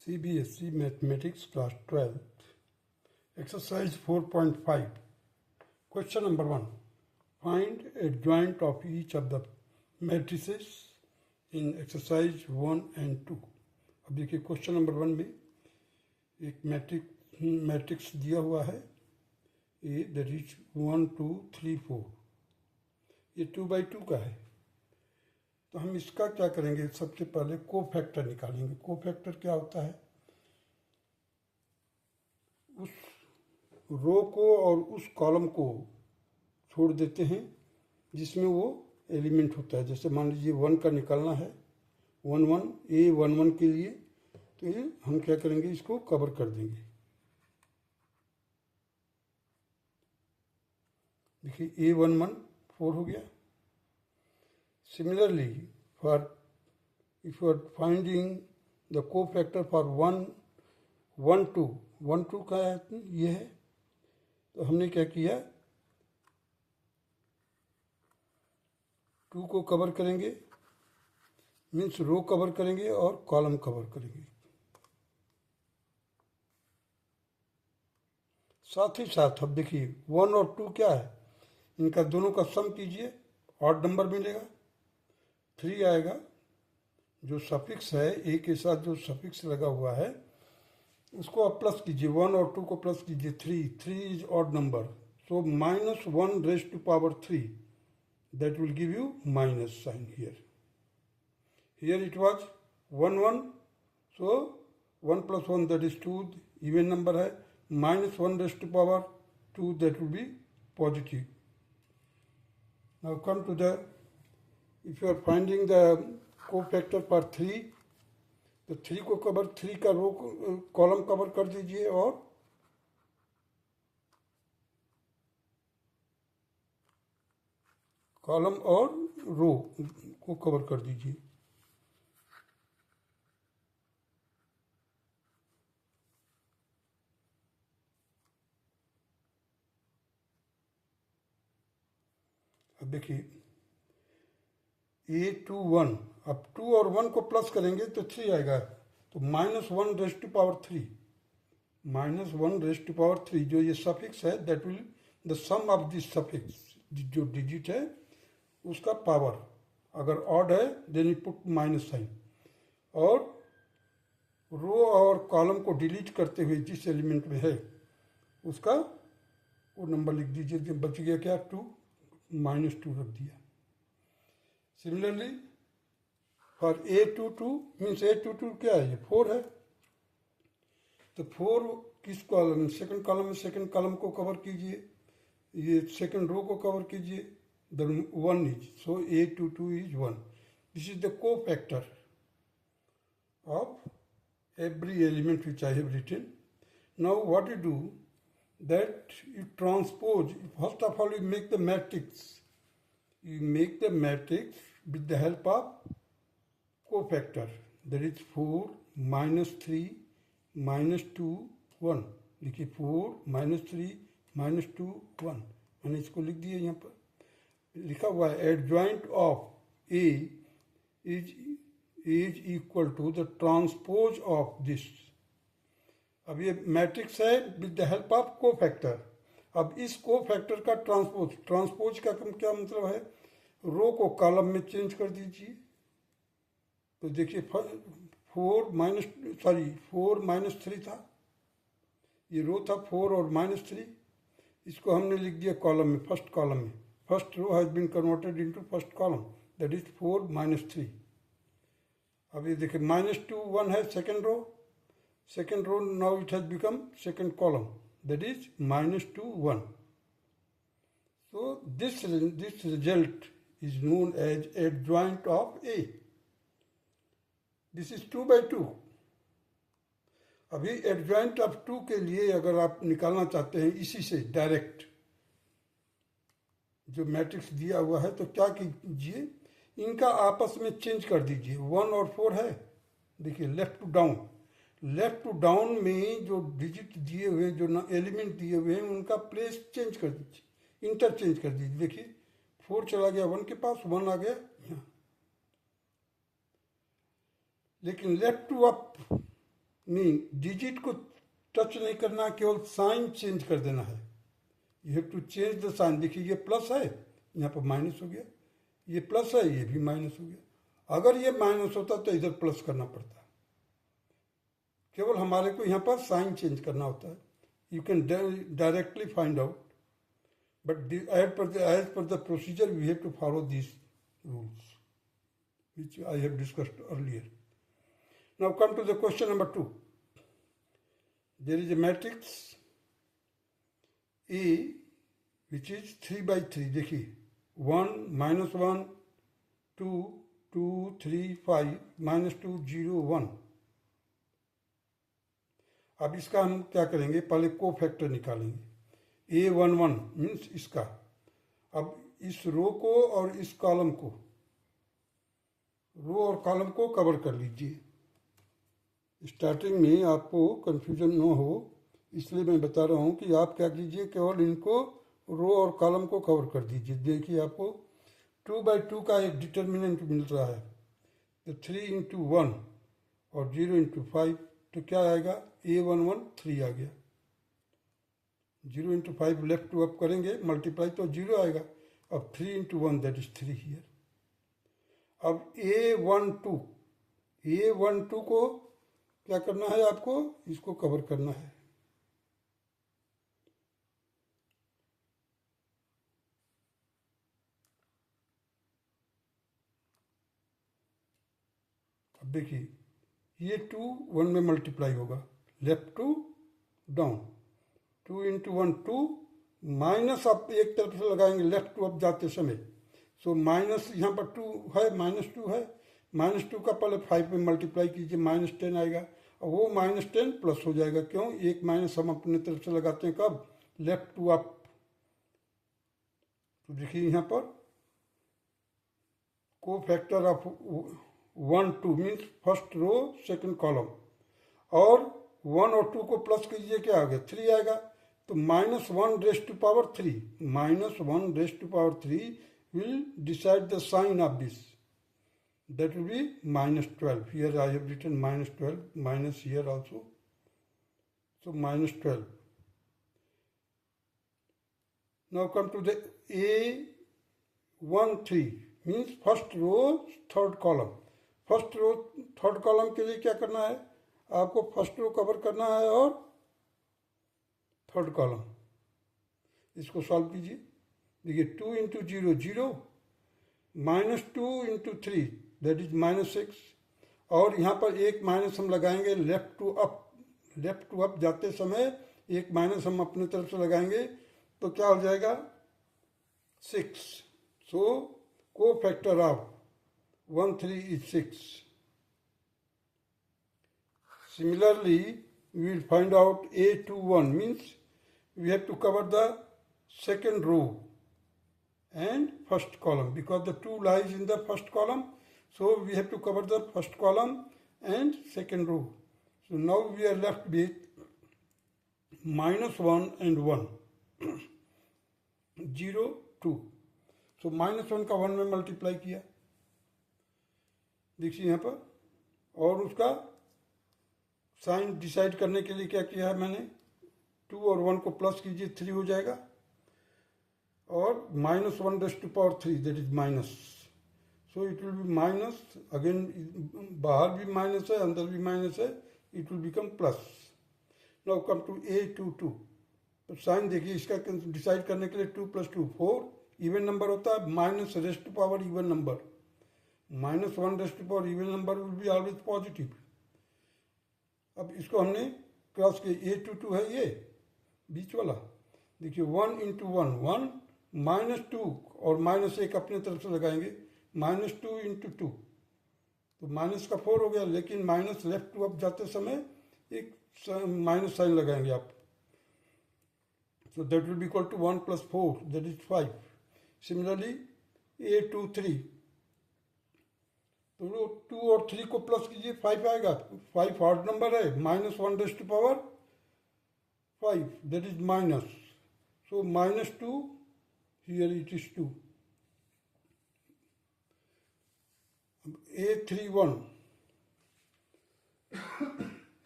CBSE Mathematics Class 12, Exercise 4.5. Question number 1. Find adjoint of each of the matrices in exercise 1 and 2. अब देखिए question number 1 में एक matrix दिया हुआ है ए दैट इज 1 2 3 4. ये 2/2 का है. तो हम इसका क्या करेंगे, सबसे पहले कोफैक्टर निकालेंगे. कोफैक्टर क्या होता है, उस रो को और उस कॉलम को छोड़ देते हैं जिसमें वो एलिमेंट होता है. जैसे मान लीजिए 1 का निकालना है, 1 1 ए 1 1 के लिए, तो ये हम क्या करेंगे, इसको कवर कर देंगे. देखिए ए 1 1 4 हो गया. Similarly, if you are finding the cofactor for 1 1 2 1 2 का ये है, तो हमने क्या किया, 2 को कवर करेंगे, मीन्स रो कवर करेंगे और कॉलम कवर करेंगे. साथ ही साथ अब देखिए 1 और 2 क्या है, इनका दोनों का सम कीजिए, ऑड नंबर मिलेगा, 3 आएगा. जो सफिक्स है, ए के साथ जो सफिक्स लगा हुआ है उसको आप प्लस कीजिए, 1 और 2 को प्लस कीजिए, 3 is odd number, so -1 raised to power 3, that will give you minus sign here. Here it was 1 1, so 1 plus 1 that is 2, even number है, -1 raised to power 2, that will be positive. Now come to the, if you are finding the cofactor for 3, तो 3 को cover, 3 का row column cover कर दीजिए और column और रो को cover कर दीजिए. अब देखिए A2 1, अब 2 और 1 को प्लस करेंगे तो 3 आएगा, तो -1 raised to power 3, -1 raised to power 3, जो ये सफिक्स है, that will the sum of this suffix, जो डिजिट है उसका पावर, अगर ऑड है then you put minus sign, और रो और कॉलम को डिलीट करते हुए जिस एलिमेंट में है उसका वो नंबर लिख दीजिए. जो बच गया क्या, 2, -2 रख दिया. Similarly for A22 means A22 क्या है, ये 4 है, तो 4 किस कॉलम में, सेकंड कॉलम में, सेकंड कॉलम को कवर कीजिए, ये सेकंड रो को कवर कीजिए, then 1 is, so A22 is 1. This is the cofactor of every element which I have written. Now what you do, that you transpose, first of all you make the matrix. You make the matrix with the help of cofactor, that is 4 -3 -2 1. देखिए 4 -3 -2 1, मैंने इसको लिख दिया. यहाँ पर लिखा हुआ है adjoint of A is equal to the transpose of this. अब ये मैट्रिक्स है with the help of cofactor. अब इस कोफैक्टर का ट्रांसपोज का क्या मतलब है, रो को कॉलम में चेंज कर दीजिए. तो देखिए 4 -3 था, ये रो था 4 और -3, इसको हमने लिख दिया कॉलम में, फर्स्ट कॉलम में. First row has been converted into first column, that is 4 -3. अब ये देखिए -2 1 है second row, now it has become second column, that is -2 1. So this result is known as adjoint of A. This is 2/2. अभी adjoint of 2 के लिए अगर आप निकालना चाहते हैं इसी से डायरेक्ट, जो मैट्रिक्स दिया हुआ है, तो क्या कीजिए, इनका आपस में चेंज कर दीजिए. 1 और 4 है, देखिए लेफ्ट टू डाउन में जो डिजिट दिए हुए, जो एलिमेंट दिए हुए हैं, उनका प्लेस चेंज कर दीजिए, इंटरचेंज कर दीजिए. देखिए 4 चला गया 1 के पास, 1 आ गया यहाँ. लेकिन left to up mean digit को टच नहीं करना, केवल साइन चेंज कर देना है। You have to change the sign. देखिए ये प्लस है, यहाँ पर माइनस हो गया, ये प्लस है, ये भी माइनस हो गया। अगर ये माइनस होता तो इधर प्लस करना पड़ता। केवल हमारे को यहाँ पर साइन चेंज करना होता है। You can directly find out, but as per the procedure we have to follow this rules which I have discussed earlier. Now come to the question number 2. There is a matrix A which is 3 by 3. देखिए 1 minus 1 2 2 3 5 minus 2 0 1. अब इसका हम क्या करेंगे, पहले को factor निकालेंगे। A11 means इसका। अब इस रो को और इस कॉलम को, रो और कॉलम को कवर कर लीजिए। स्टार्टिंग में आपको कंफ्यूजन न हो इसलिए मैं बता रहा हूँ कि आप क्या कीजिए, केवल इनको रो और कॉलम को कवर कर दीजिए। देखिए आपको 2 by 2 का एक डिटर्मिनेंट मिल रहा है, तो 3 into 1 और 0 into 5, तो क्या आएगा, A11 3 आ गया। 0 into 5 लेफ्ट टू अप करेंगे मल्टीप्लाई तो 0 आएगा। अब 3 into 1 दैट इज 3 हियर। अब A12 को क्या करना है, आपको इसको कवर करना है। अब देखिए ये 2 1 में मल्टीप्लाई होगा, left to down, 2 into 1 2, minus आप एक तरफ से लगाएंगे लेफ्ट टू अप जाते समय। सो माइनस यहाँ पर 2 है, -2 है, -2 का पहले 5 में मल्टीप्लाई कीजिए, -10 आएगा। और वो -10 प्लस हो जाएगा, क्यों, एक माइनस हम अपने तरफ से लगाते हैं कब, लेफ्ट टू अप। तो देखिए यहाँ पर cofactor of 1 2 means first row second column, और 1 और 2 को प्लस कीजिए, क्या आ गया, 3 आएगा। तो -1 raised to power 3, -1 raised to power 3 will decide the sign of this. That will be -12. Here I have written -12, minus here also. So -12. Now come to the A13 means first row third column. First row third column के लिए क्या करना है, आपको first row cover करना है और third column. इसको सॉल्व कीजिए। देखिए 2 into 0 0, -2 into 3 दैट इज -6, और यहाँ पर एक माइनस हम लगाएंगे लेफ्ट टू अप जाते समय एक माइनस हम अपने तरफ से लगाएंगे, तो क्या हो जाएगा, 6। सो को factor of 1 3 is 6. Similarly, we will find out A21 means we have to cover the second row and first column, because the 2 lies in the first column, so we have to cover the first column and second row. So now we are left with -1 and 1 0 2. So -1 का 1 में multiply किया, देखिए यहाँ पर, और उसका sign decide करने के लिए क्या किया है मैंने, 2 और 1 को प्लस कीजिए, 3 हो जाएगा, और -1 raised to power 3 that is minus. So it will be minus, again बाहर भी माइनस है अंदर भी माइनस है, it will become plus. Now come to A22। तो साइन देखिए इसका डिसाइड करने के लिए 2 + 2 4, इवन नंबर होता है, minus raised to power even number, -1 raised to power even number will be always positive. अब इसको हमने क्रॉस के A22 है ये बीच वाला, देखिए 1 into 1 1, -2 और -1 अपने तरफ से लगाएंगे, -2 into 2, तो माइनस का 4 हो गया, लेकिन माइनस लेफ्ट टू अप जाते समय एक माइनस साइन लगाएंगे आप, so that will be equal to 1 + 4 that is 5. Similarly A23, तो 2 और 3 को प्लस कीजिए, 5 आएगा, 5 ऑड नंबर है, -1 raised to power 5 that is minus, so -2 here it is 2. A31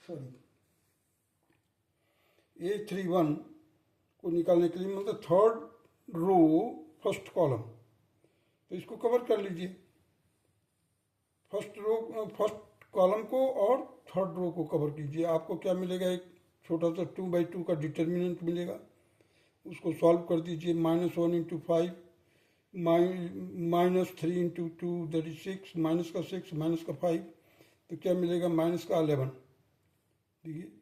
sorry A31 को निकालने के लिए मतलब थर्ड रो फर्स्ट कॉलम, तो इसको कवर कर लीजिए, फर्स्ट कॉलम को और थर्ड रो को कवर कीजिए। आपको क्या मिलेगा, एक छोटा सा 2/2 का डिटर्मिनेंट मिलेगा, उसको सॉल्व कर दीजिए। -1 into 5 -3 into 2 that is 6, minus का 6 माइनस का 5, तो क्या मिलेगा माइनस का 11। देखिए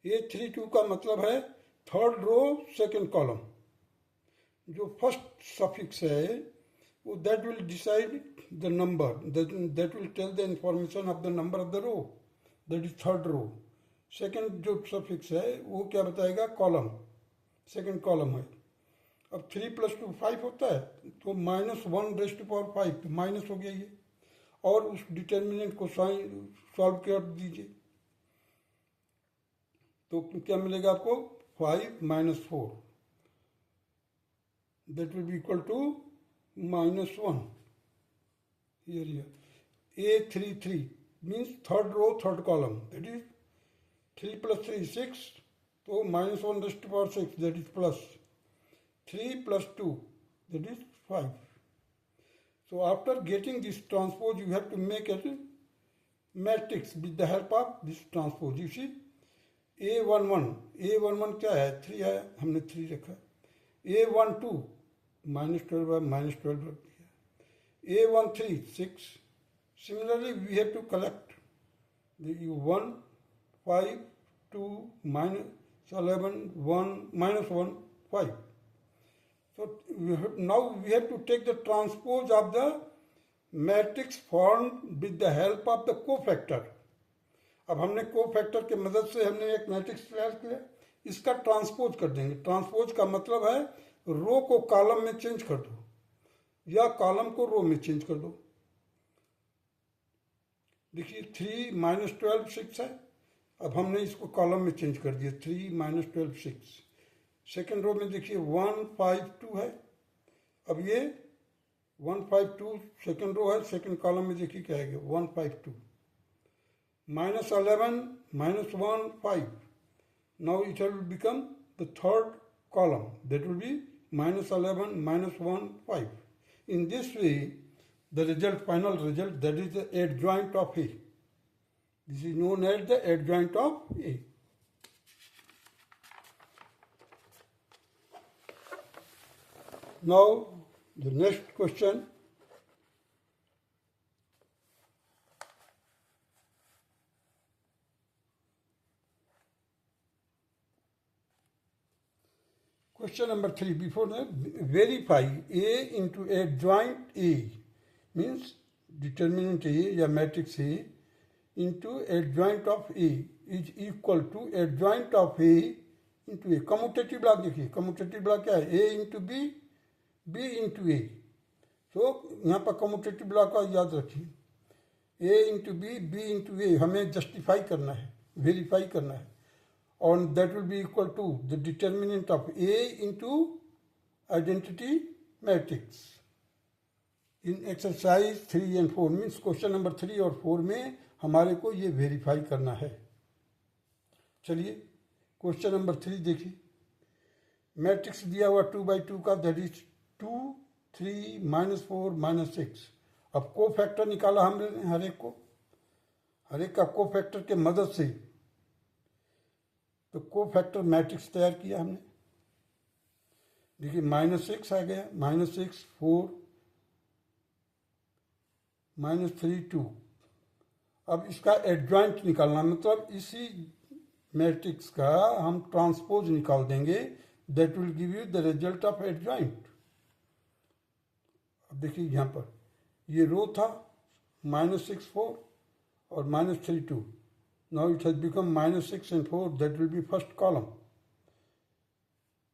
A32 का मतलब है थर्ड रो सेकंड कॉलम। जो फर्स्ट सफिक्स है वो that will decide the number, that will tell the information of the number of the row, that is third row. Second जो सफिक्स है वो क्या बताएगा, कॉलम, सेकंड कॉलम है। अब 3 + 2 5 होता है, तो -1⁵ तो माइनस हो गया ये, और उस डिटर्मिनेंट को सॉल्व कर दीजिए, तो क्या मिलेगा आपको 5 - 4 that will be equal to -1। Here A33 means third row third column, that is 3 + 3 6, तो -1⁵ that is plus 3 + 2 that is 5. So after getting this transpose you have to make a matrix with the help of this transpose. You see A11 क्या है, 3 है, हमने 3 रखा। A12 -12 -12 रख दिया। A13 6। Similarly we have to collect the 1 5 2 -11 1 -1 5. So now we have to take the transpose of the matrix formed with the help of the cofactor. अब हमने cofactor के मदद से हमने एक मैट्रिक्स तैयार किया, इसका ट्रांसपोज कर देंगे। ट्रांसपोज का मतलब है रो को कॉलम में चेंज कर दो या कॉलम को रो में चेंज कर दो। देखिए 3 -12 6 है, अब हमने इसको कॉलम में चेंज कर दिया, 3 -12 6। सेकेंड रो में देखिए 1 5 2 है, अब ये 1 5 2 सेकेंड रो है, सेकेंड कॉलम में देखिए क्या आएगा 1 5 2 -11 -1 5। Now it will become the third column, that will be -11 -1 5. In this way the result, final result, that is the adjoint of A. This is known as the adjoint of A. Now the next question. Question number 3. Before that, verify A into adjoint A means determinant A या matrix A into adjoint of A is equal to adjoint of A into A. Commutative block देखिए, commutative block क्या है, A into B, B into A. So यहाँ पर commutative block का याद रखिए, A into B, B into A हमें justify करना है, verify करना है, and that will be equal to the determinant of A into identity matrix. In exercise 3 and 4 means question number 3 और 4 में हमारे को ये वेरीफाई करना है। चलिए क्वेश्चन नंबर 3 देखिए, मैट्रिक्स दिया हुआ 2/2 का, दैट इज 2 3 -4 -6। अब को फैक्टर निकाला हमने हर एक का को फैक्टर के मदद से, तो को फैक्टर मैट्रिक्स तैयार किया हमने। देखिए -6 आ गया, -6 4 -3 2। अब इसका एडजॉइंट निकालना, मतलब इसी मैट्रिक्स का हम ट्रांसपोज निकाल देंगे, that will give you the result of adjoint. अब देखिए यहाँ पर ये रो था -6 4 और -3 2। Now it has become -6 and 4, that will be first column.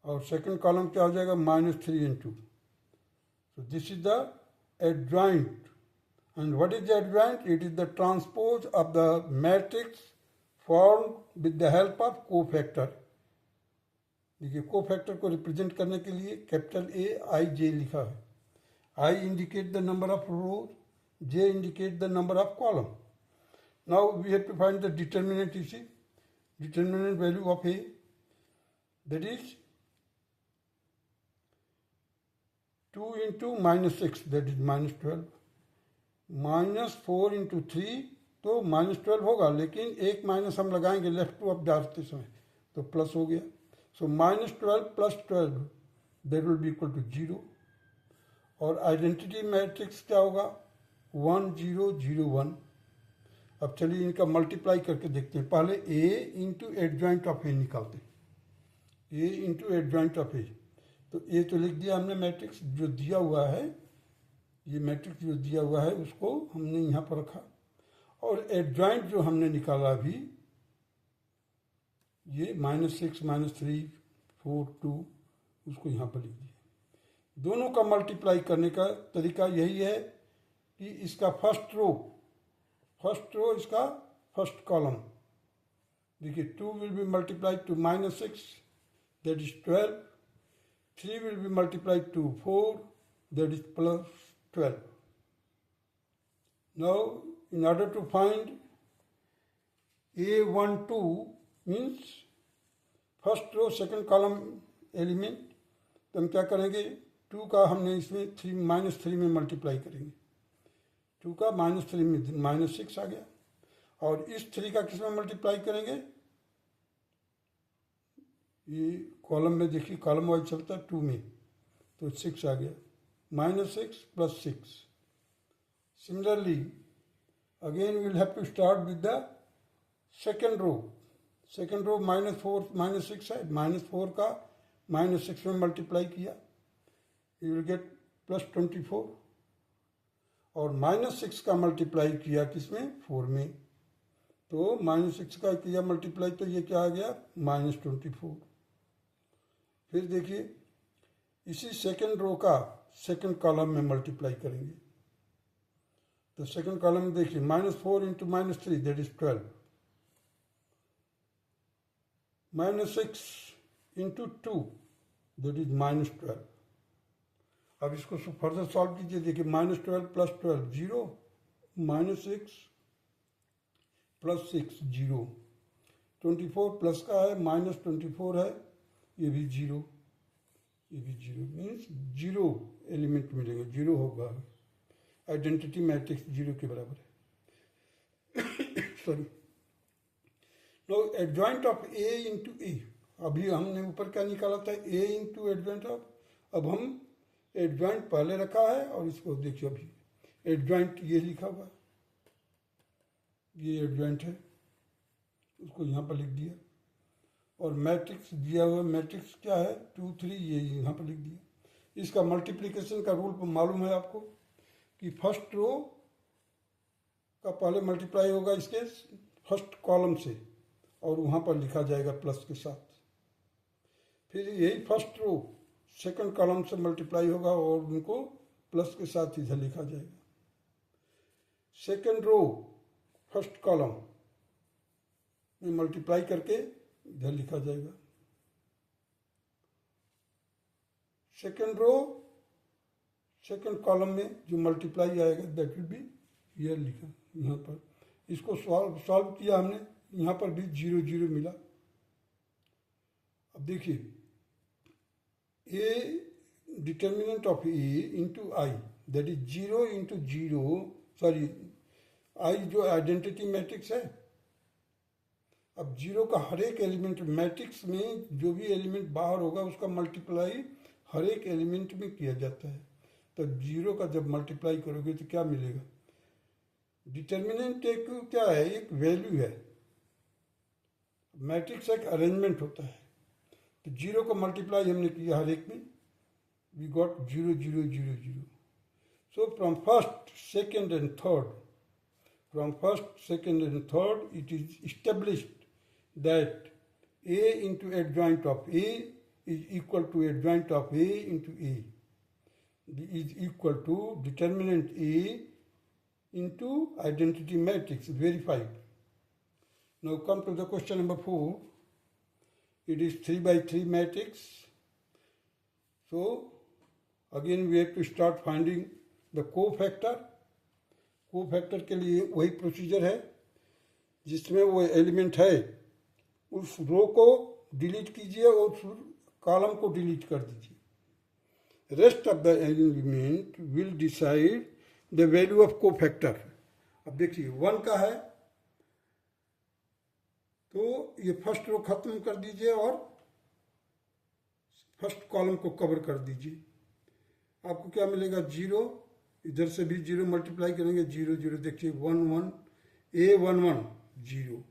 और second column क्या हो जाएगा, -3 and 2. So this is the adjoint. And what is the adjoint? It is the transpose of the matrix formed with the help of cofactor. देखिए cofactor को represent करने के लिए capital A I J लिखा है। I indicate the number of rows, J indicate the number of column. Now we have to find the determinant, you see, determinant value of A, that is 2 into minus 6, that is minus 12, minus 4 into 3 तो minus 12 होगा, लेकिन एक minus हम लगाएंगे left to up डालते समय तो plus हो गया. So minus 12 plus 12 that will be equal to 0. और आइडेंटिटी मैट्रिक्स क्या होगा 1 0 0 1. अब चलिए इनका मल्टीप्लाई करके देखते हैं. पहले ए इंटू एडजॉइंट ऑफ ए निकालते हैं. ए इंटू एडजॉइंट ऑफ ए, तो ए तो लिख दिया हमने मैट्रिक्स जो दिया हुआ है, ये मैट्रिक्स जो दिया हुआ है उसको हमने यहाँ पर रखा. और एडजॉइंट जो हमने निकाला अभी, ये माइनस 6 माइनस 3 4 2, उसको यहाँ पर लिख दिया. दोनों का मल्टीप्लाई करने का तरीका यही है कि इसका फर्स्ट रो इसका फर्स्ट कॉलम, देखिए 2 will be multiplied to minus 6 that is 12, 3 will be multiplied to 4 that is plus 12. Now, in order to find A12 means first row second column element, तो हम क्या करेंगे 2 का हमने इसमें 3 माइनस 3 में मल्टीप्लाई करेंगे. 2 का माइनस 3 में माइनस 6 आ गया. और इस 3 का किस में मल्टीप्लाई करेंगे, ये कॉलम में देखिए कॉलम वाइज चलता है 2 में, तो 6 आ गया. minus 6 plus 6. Similarly, again we will have to start with the second row. Second row minus 4 minus 6 है, minus 4 का minus 6 में मल्टीप्लाई किया, you will get plus 24. और minus 6 का मल्टीप्लाई किया किसमें 4 में, तो minus 6 का किया मल्टीप्लाई, तो ये क्या आ गया minus 24. फिर देखिए इसी सेकेंड रो का सेकेंड कॉलम में मल्टीप्लाई करेंगे. तो सेकेंड कॉलम में देखिए minus 4 into minus 3 that is 12, minus 6 into 2 that is minus 12. अब इसको फर्दर सॉल्व कीजिए. देखिए minus 12 plus 12 0, minus 6 plus 6 0, 24 plus का है माइनस 24 है, ये भी 0, ये भी 0 मीन्स 0 एलिमेंट मिलेंगे, 0 होगा. आइडेंटिटी मैट्रिक्स 0 के बराबर है. Sorry. No adjoint of A into A, अभी हमने ऊपर क्या निकाला था ए इंटू एडजॉइंट ऑफ, अब हम एडजॉइंट पहले रखा है और इसको देखिए अभी एडजॉइंट ये लिखा हुआ है, ये एडजॉइंट है, उसको यहाँ पर लिख दिया. और मैट्रिक्स दिया हुआ मैट्रिक्स क्या है 2 3, ये यहाँ पर लिख दिया. इसका मल्टीप्लिकेशन का रूल मालूम है आपको कि फर्स्ट रो का पहले मल्टीप्लाई होगा इसके फर्स्ट कॉलम से और वहाँ पर लिखा जाएगा प्लस के साथ. फिर यही फर्स्ट रो सेकंड कॉलम से मल्टीप्लाई होगा और उनको प्लस के साथ इधर लिखा जाएगा. सेकंड रो फर्स्ट कॉलम में मल्टीप्लाई करके इधर लिखा जाएगा. सेकंड रो सेकंड कॉलम में जो मल्टीप्लाई आएगा दैट विल बी हियर लिखा यहाँ पर. इसको सॉल्व किया हमने, यहाँ पर भी 0 0 मिला. अब देखिए ए determinant of A into I that is 0 into 0, sorry I जो आइडेंटिटी मैट्रिक्स है. अब 0 का हर एक एलिमेंट मैट्रिक्स में जो भी एलिमेंट बाहर होगा उसका मल्टीप्लाई हर एक एलिमेंट में किया जाता है. तो 0 का जब मल्टीप्लाई करोगे तो क्या मिलेगा, डिटर्मिनेंट एक क्या है, एक वैल्यू है. मैट्रिक्स एक अरेंजमेंट होता है. तो 0 का मल्टीप्लाई हमने किया हर एक में, we got 0 0 0 0. So from first second and third, from first, second and third, it is established that A into adjoint of A is equal to adjoint of A into A is equal to determinant A into identity matrix verified. Now come to the question number 4. It is 3 by 3 matrix. So again we have to start finding the cofactor. Cofactor के लिए वही procedure है. जिसमें वो element है उस रो को delete कीजिए और उस कॉलम को डिलीट कर दीजिए। Rest of the element will decide the value of cofactor. अब देखिए 1 का है तो ये फर्स्ट रो खत्म कर दीजिए और फर्स्ट कॉलम को कवर कर दीजिए। आपको क्या मिलेगा 0, इधर से भी 0 मल्टीप्लाई करेंगे 0 0, देखिए 1 1, A11 0,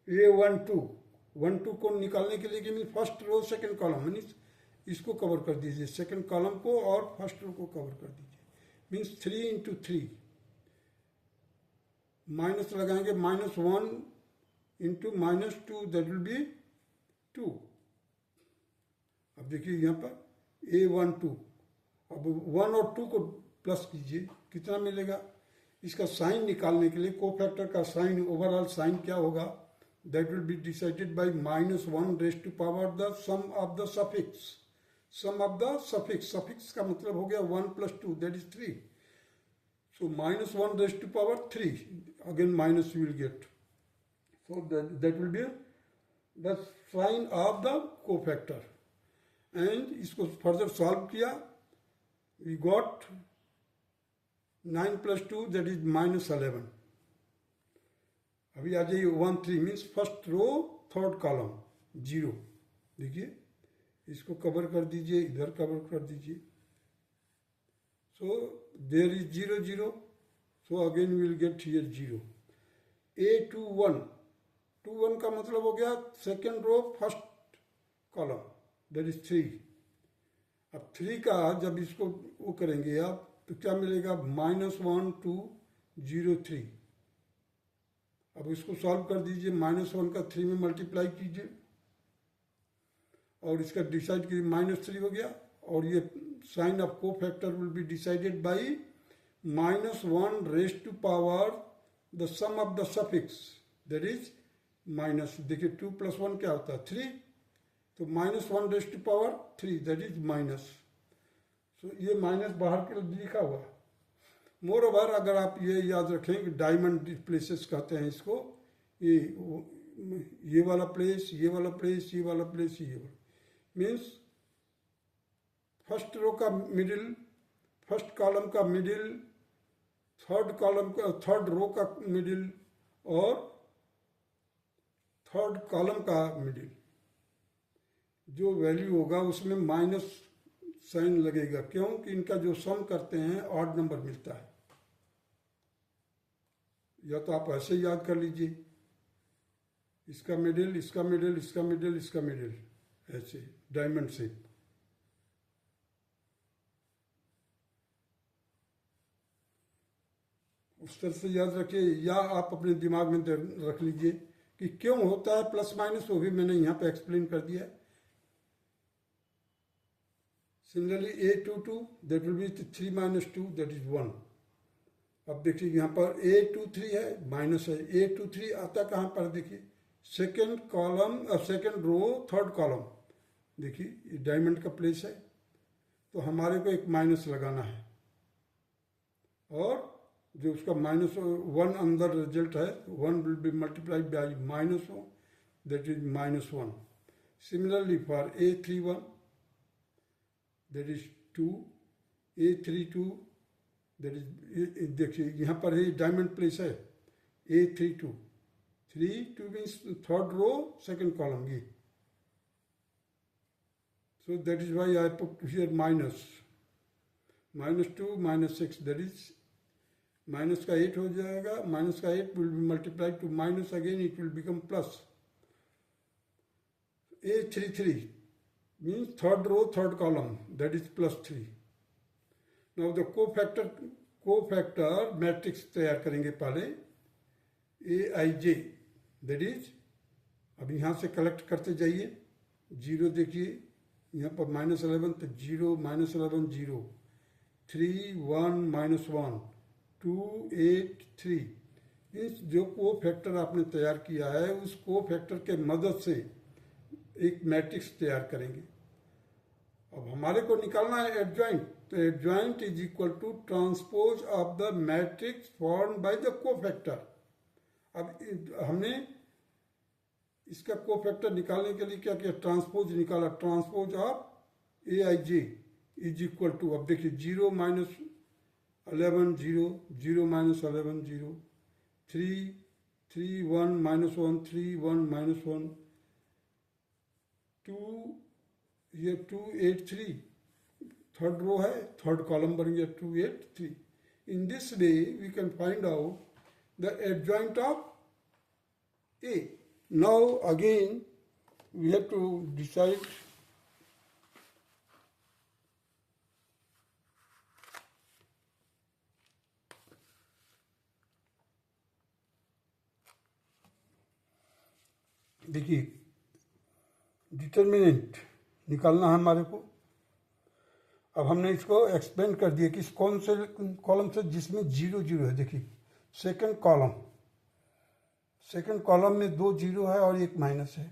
A12 1 2 को निकालने के लिए कि first row second column means इसको कवर कर दीजिए, सेकंड कॉलम को और फर्स्ट रो को कवर कर दीजिए, मीन्स 3 इंटू 3, माइनस लगाएंगे -1 इंटू -2 दैट विल बी 2। अब देखिए यहाँ पर A12, अब 1 और 2 को प्लस कीजिए, कितना मिलेगा? इसका साइन निकालने के लिए कोफैक्टर का साइन, ओवरऑल साइन क्या होगा? That will be decided by -1 raise to power the sum of the suffix. Sum of the suffix, suffix का मतलब हो गया 1 + 2 that is 3, so -1 raise to power 3, again minus you will get, so that will be the sign of the cofactor। and इसको further solve किया, we got 9 + 2 that is -11। अभी आ जाइए 1 3 means first row third column 0, देखिए इसको cover कर दीजिए, इधर cover कर दीजिए, so there is 0 0, so again we will get here 0। A21, 21 का मतलब हो गया second row first column that is 3। अब 3 का जब इसको वो करेंगे आप तो क्या मिलेगा? -1 2 0 3। अब इसको सॉल्व कर दीजिए, -1 का 3 में मल्टीप्लाई कीजिए और इसका डिसाइड कीजिए, -3 हो गया, और ये sign of cofactor will be decided by -1 raise to power the sum of the suffix that is minus, देखिए 2 + 1 क्या होता है 3, तो -1 raise to power 3 that is minus, so ये माइनस बाहर के लिखा हुआ। मोर ओवर अगर आप ये याद रखें कि डायमंड प्लेसेस कहते हैं इसको, ये वाला प्लेस, ये वाला प्लेस, ये वाला प्लेस, ये वाला मीन्स फर्स्ट रो का मिडिल, फर्स्ट कॉलम का मिडिल, थर्ड कॉलम का, थर्ड रो का मिडिल और थर्ड कॉलम का मिडिल, जो वैल्यू होगा उसमें माइनस साइन लगेगा, क्यों कि इनका जो सम करते हैं ऑड नंबर मिलता है। या तो आप ऐसे याद कर लीजिए, इसका मिडिल, इसका मिडिल, इसका मिडिल, इसका मिडिल, ऐसे डायमंड से। उस तरह से याद रखिए, या आप अपने दिमाग में रख लीजिए कि क्यों होता है प्लस माइनस, वो भी मैंने यहाँ पे एक्सप्लेन कर दिया है। Similarly A22 that will B 3 - 2 that is 1। अब देखिए यहाँ पर A23 है, माइनस है, A23 आता कहाँ पर? देखिए second column, second row third column, देखिए डायमंड का प्लेस है, तो हमारे को एक माइनस लगाना है, और जो उसका -1 अंदर रिजल्ट है 1 will be multiplied by -1 that is -1। Similarly for A31 that is 2, A32 that is, देखिए यहाँ पर है डायमंड प्लेस है, A32, 3 2 means third row second column, ये, so that is why I put here minus -2 -6 that is minus का 8 हो जाएगा, minus का 8 will be multiplied to minus, again it will become plus. A33 means third row third column that is +3। now the cofactor matrix तैयार करेंगे पहले, Aij that is, अब यहाँ से कलेक्ट करते जाइए, 0 देखिए यहाँ पर -11 तो 0 -11 0, 3 1 -1 2 8 3, इस जो कोफैक्टर आपने तैयार किया है उस कोफैक्टर के मदद से एक मैट्रिक्स तैयार करेंगे। अब हमारे को निकालना है एडजॉइंट, तो adjoint is equal to transpose of the matrix form by the cofactor. अब हमने इसका कोफैक्टर निकालने के लिए क्या किया, ट्रांसपोज निकाला, transpose of A I J is equal to, अब देखिए 0 माइनस 11 0, 0 माइनस 11 0, 3 3 1 माइनस 1, 3 1 माइनस 1, 2 ये 2 8 3, थर्ड रो है, थर्ड कॉलम बन गया 2 8 3. In this way we can find out the adjoint of A. Now again we have to decide देखिए determinant निकालना है हमारे को. अब हमने इसको एक्सपेंड कर दिया कि कौन से कॉलम से जिसमें 0 0 है. देखिए सेकंड कॉलम में 2 0 है और 1 माइनस है,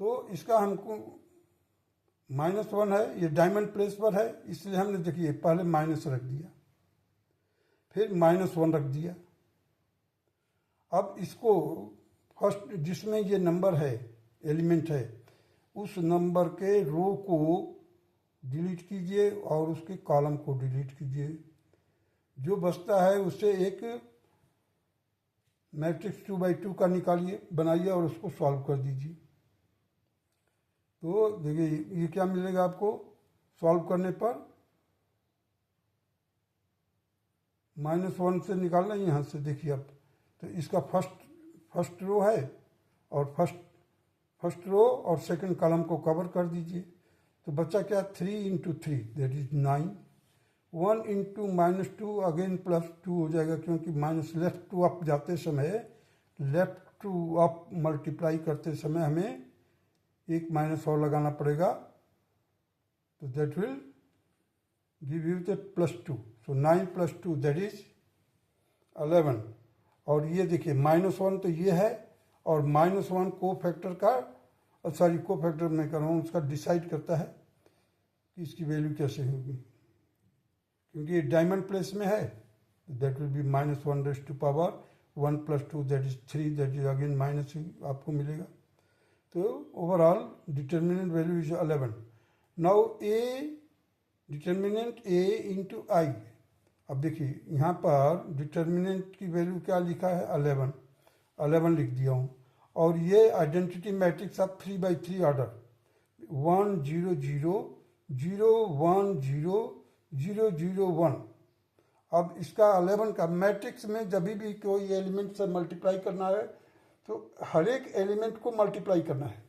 तो इसका हमको -1 है, ये डायमंड प्लेस पर है, इसलिए हमने देखिए पहले माइनस रख दिया, फिर -1 रख दिया. अब इसको फर्स्ट जिसमें ये नंबर है, एलिमेंट है, उस नंबर के रो को डिलीट कीजिए और उसके कॉलम को डिलीट कीजिए. जो बचता है उससे एक मैट्रिक्स 2x2 का निकालिए, बनाइए और उसको सॉल्व कर दीजिए. तो देखिए ये क्या मिलेगा आपको सॉल्व करने पर, -1 से निकालना यहाँ से. देखिए अब तो इसका फर्स्ट रो है और फर्स्ट रो और सेकंड कॉलम को कवर कर दीजिए. तो बच्चा क्या, 3 into 3 that is 9, 1 into -2 again +2 हो जाएगा, क्योंकि माइनस लेफ्ट टू अप जाते समय, लेफ्ट टू अप मल्टीप्लाई करते समय हमें एक माइनस और लगाना पड़ेगा, तो that will give you the +2. So 9 + 2 that is 11. और ये देखिए -1 तो ये है, और -1 को फैक्टर का, सॉरी को फैक्टर मैं कर रहा हूँ, उसका डिसाइड करता है कि इसकी वैल्यू कैसे होगी, क्योंकि ये डायमंड प्लेस में है. That will be -1 raise to power 1 + 2 that is 3, that is again minus आपको मिलेगा. तो overall determinant value is 11. Now determinant A into I. अब देखिए यहाँ पर डिटर्मिनेंट की वैल्यू क्या लिखा है, 11 लिख दिया हूँ. और ये identity matrix of 3x3 order, 1 0 0 0 1 0 0 0 1. अब इसका 11 का मैट्रिक्स में जब भी कोई एलिमेंट से मल्टीप्लाई करना है तो हर एक एलिमेंट को मल्टीप्लाई करना है.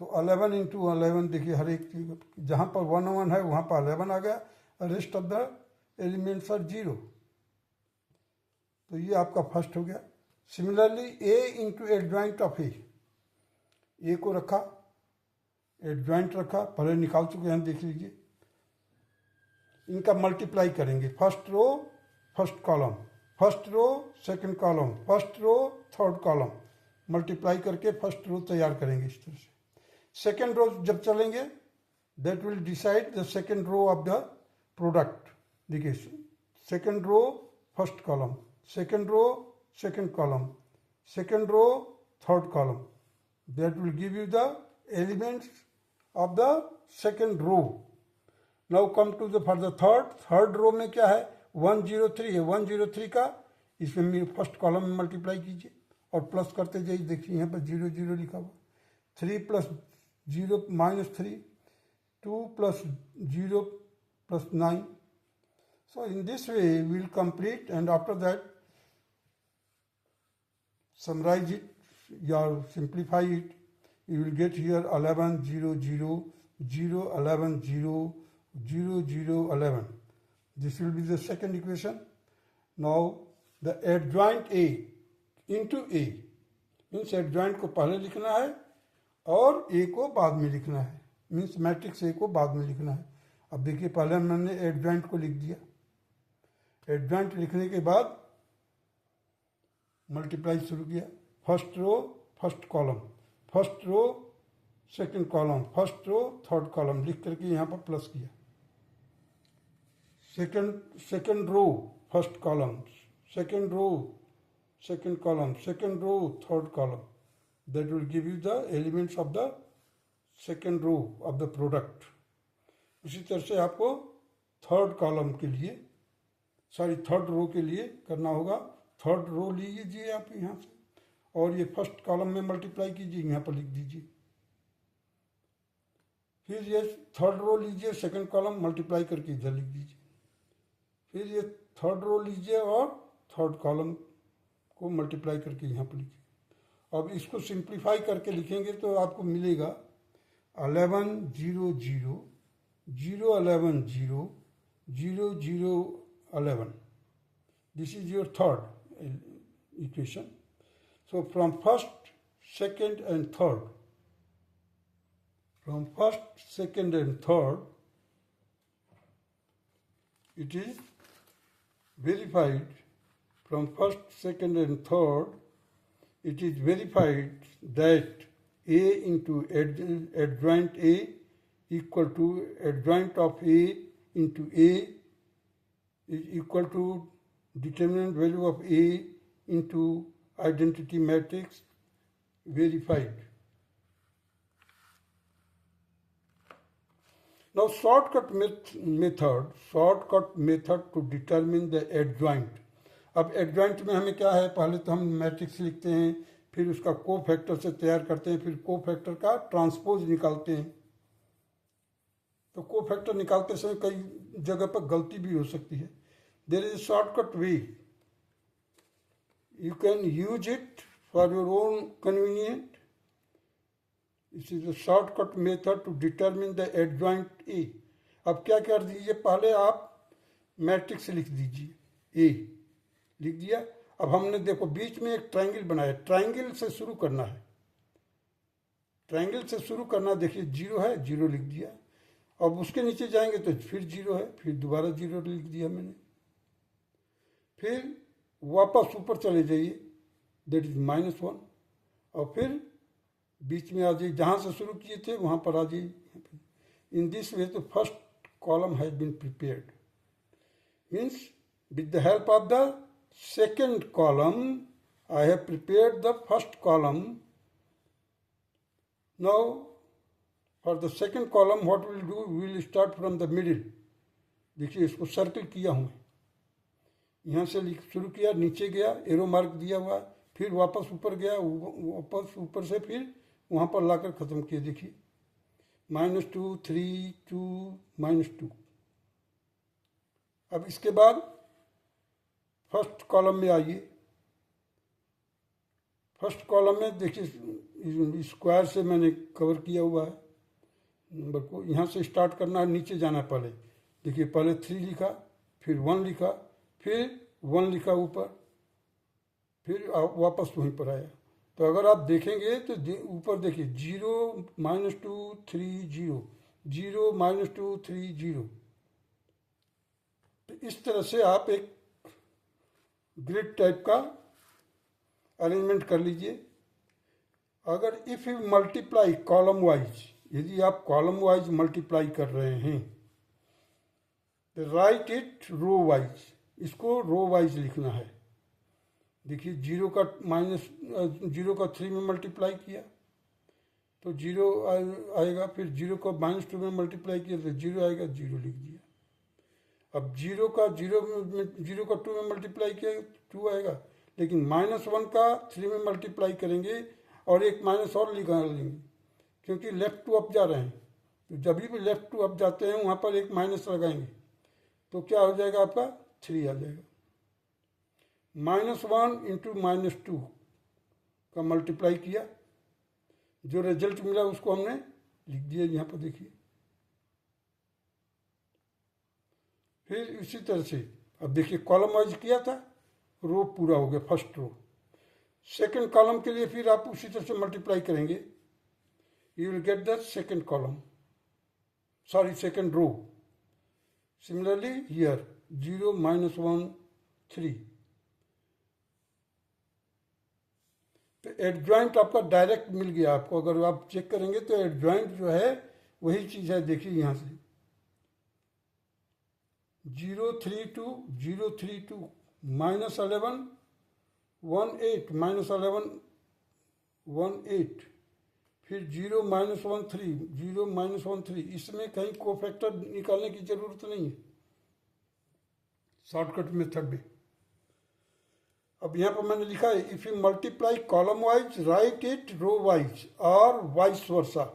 तो 11 इंटू 11 देखिए, हर एक चीज जहाँ पर 1 1 है वहाँ पर 11 आ गया, rest of the elements are 0. तो ये आपका फर्स्ट हो गया. Similarly A into adjoint of A को रखा, एडजॉइंट रखा, पहले निकाल चुके हैं, देख लीजिए. इनका मल्टीप्लाई करेंगे, first row first column, first row second column, first row third column, multiply करके फर्स्ट रो तैयार करेंगे इस तरह से. सेकंड रो जब चलेंगे that will decide the second row of the product. देखिए second row first column, second row second column, second row third column, that will give you the elements of the second row. Now come to the for the third row में क्या है, 103 है, 103 का इसमें first column में multiply कीजिए और plus करते जाइए. देखिए यहाँ पर 0 0 लिखा हुआ, 3 + 0 -3, 2 + 0 + 9. So in this way we will complete, and after that summarize it or simplify it. You will get here 11 0 0 0 11 0 0 0 11. This will be the second equation. Now the adjoint A into A means adjoint को पहले लिखना है और A को बाद में लिखना है, मीन्स मैट्रिक्स A को बाद में लिखना है. अब देखिए पहले मैंने एडजॉइंट को लिख दिया, एडजॉइंट लिखने के बाद मल्टीप्लाई शुरू किया, first row first column, first row second column, first row third column लिख करके यहाँ पर प्लस किया. Second row first column, second row second column, second row, third column. That will give you the elements of the second row of the product. उसी तरह से आपको third column के लिए थर्ड रो के लिए करना होगा. थर्ड रो लीजिए आप यहाँ से और ये फर्स्ट कॉलम में मल्टीप्लाई कीजिए, यहाँ पर लिख दीजिए. फिर ये थर्ड रो लीजिए, सेकंड कॉलम मल्टीप्लाई करके इधर लिख दीजिए. फिर ये थर्ड रो लीजिए और थर्ड कॉलम को मल्टीप्लाई करके यहाँ पर लिखिए. अब इसको सिंप्लीफाई करके लिखेंगे तो आपको मिलेगा 11 0 0 0 11 0 0 0 11. This is your third equation. So from first, second and third, from first, second and third, it is verified. From first, second and third, it is verified that A into adjoint A equal to adjoint of A into A is equal to determinant value of A into identity matrix verified. Now shortcut method to determine the adjoint. अब adjoint में हमें क्या है, पहले तो हम matrix लिखते हैं, फिर उसका को फैक्टर से तैयार करते हैं, फिर को फैक्टर का ट्रांसपोज निकालते हैं. तो को फैक्टर निकालते समय कई जगह पर गलती भी हो सकती है. There is shortcut way, you can use it for your own convenient. This is a shortcut method to determine the adjoint A. अब क्या कर दीजिए, पहले आप मैट्रिक्स लिख दीजिए, ए लिख दिया. अब हमने देखो बीच में एक ट्रायंगल बनाया, ट्रायंगल से शुरू करना है, ट्रायंगल से शुरू करना. देखिए 0 है, 0 लिख दिया. अब उसके नीचे जाएंगे तो फिर 0 है, फिर दोबारा 0 लिख दिया मैंने. फिर वापस ऊपर चले जाइए, दैट इज -1, और फिर बीच में आ जाइए, जहाँ से शुरू किए थे वहाँ पर आ जाइए. इन दिस वे, तो first column has been prepared, means with the help of the second column I have prepared the first column. Now for the second column what we will do, we will start from the middle. देखिए इसको circle किया हूँ, यहाँ से शुरू किया, नीचे गया, एरो मार्क दिया हुआ, फिर वापस ऊपर गया, वापस ऊपर से फिर वहाँ पर लाकर ख़त्म किया. देखिए -2 3 2 -2. अब इसके बाद फर्स्ट कॉलम में आइए. फर्स्ट कॉलम में देखिए स्क्वायर से मैंने कवर किया हुआ है नंबर को. यहाँ से स्टार्ट करना है, नीचे जाना है. पहले देखिए, पहले 3 लिखा, फिर 1 लिखा, फिर 1 लिखा ऊपर, फिर वापस वहीं पर आया. तो अगर आप देखेंगे तो ऊपर देखिए 0 -2 3 0 0 -2 3 0. तो इस तरह से आप एक ग्रिड टाइप का अरेंजमेंट कर लीजिए. अगर if you multiply column wise, यदि आप कॉलम वाइज मल्टीप्लाई कर रहे हैं तो राइट इट रो वाइज. इसको रो वाइज लिखना है. देखिए 0 का 3 में मल्टीप्लाई किया तो 0 आएगा, फिर 0 को -2 में मल्टीप्लाई किया तो 0 आएगा, 0 लिख दिया. अब 0 का 2 में मल्टीप्लाई किया 2 आएगा, लेकिन -1 का 3 में मल्टीप्लाई करेंगे और एक माइनस और निकाल लेंगे, क्योंकि लेफ्ट टू अप जा रहे हैं. तो जब भी लेफ्ट टू अप जाते हैं वहाँ पर एक माइनस लगाएंगे तो क्या हो जाएगा, आपका 3 आ जाएगा. -1 इंटू -2 का मल्टीप्लाई किया, जो रिजल्ट मिला उसको हमने लिख दिया यहाँ पर. देखिए फिर इसी तरह से अब देखिए कॉलम वाइज किया था, रो पूरा हो गया, फर्स्ट रो. सेकंड कॉलम के लिए फिर आप उसी तरह से मल्टीप्लाई करेंगे, you will get the second column, sorry second row. Similarly here 0 -1 3. तो एडजॉइंट आपका डायरेक्ट मिल गया आपको. अगर आप चेक करेंगे तो एडजॉइंट जो है वही चीज़ है. देखिए यहाँ से 0 3 2 0 3 2 -11 1 8 माइनस 11 1 8, फिर 0 माइनस 1 3, 0 माइनस 1 3। इसमें कहीं कोफैक्टर निकालने की जरूरत नहीं है शॉर्टकट मेथड में। अब यहाँ पर मैंने लिखा है if you multiply column wise write it row wise और वाइस वर्सा।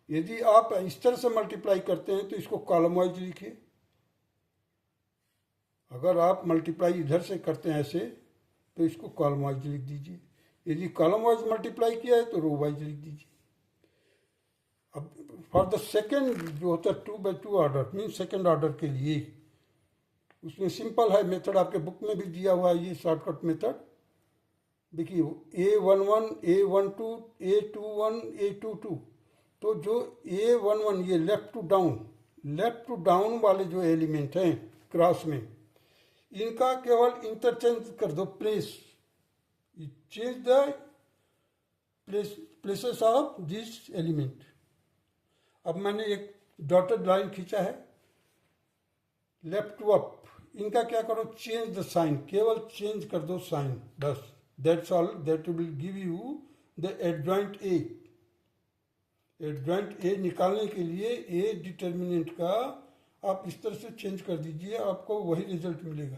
यदि आप इस तरह से मल्टीप्लाई करते हैं तो इसको कॉलम वाइज लिखिए। अगर आप मल्टीप्लाई इधर से करते हैं ऐसे तो इसको कॉलम वाइज लिख दीजिए। यदि कॉलम वाइज मल्टीप्लाई किया है तो रो वाइज लिख दीजिए। अब फॉर द सेकेंड जो होता है 2/2 ऑर्डर मीन सेकेंड ऑर्डर के लिए, उसमें सिंपल है मेथड, आपके बुक में भी दिया हुआ है ये शॉर्टकट मेथड। देखिए A11 A12 A21 A22, तो जो A11 ये लेफ्ट टू डाउन वाले जो एलिमेंट हैं क्रॉस में, इनका केवल इंटरचेंज कर दो place, change the places of this element. अब मैंने एक डॉटेड लाइन खींचा है लेफ्ट टू अप, इनका क्या करो चेंज द साइन, केवल चेंज कर दो साइन बस, that's all. That will give you the adjoint A. Adjoint A निकालने के लिए ए डिटर्मिनेंट का आप इस तरह से चेंज कर दीजिए, आपको वही रिजल्ट मिलेगा।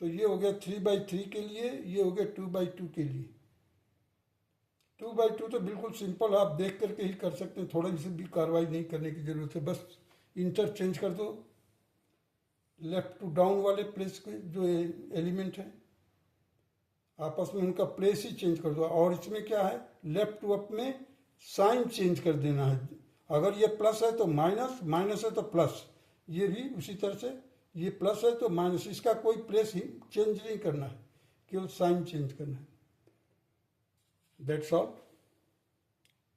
तो ये हो गया 3/3 के लिए, ये हो गया 2/2 के लिए। 2/2 तो बिल्कुल सिंपल, आप देख करके ही कर सकते हैं, थोड़ा सी भी कार्रवाई नहीं करने की जरूरत है। बस इंटरचेंज कर दो लेफ्ट टू डाउन वाले प्लेस के जो एलिमेंट है, आपस में उनका प्लेस ही चेंज कर दो। और इसमें क्या है, लेफ्ट टू अप में साइन चेंज कर देना है। अगर ये प्लस है तो माइनस, माइनस है तो प्लस, ये भी उसी तरह से, ये प्लस है तो माइनस, इसका कोई प्लेस ही चेंज नहीं करना है, केवल साइन चेंज करना है। That's all.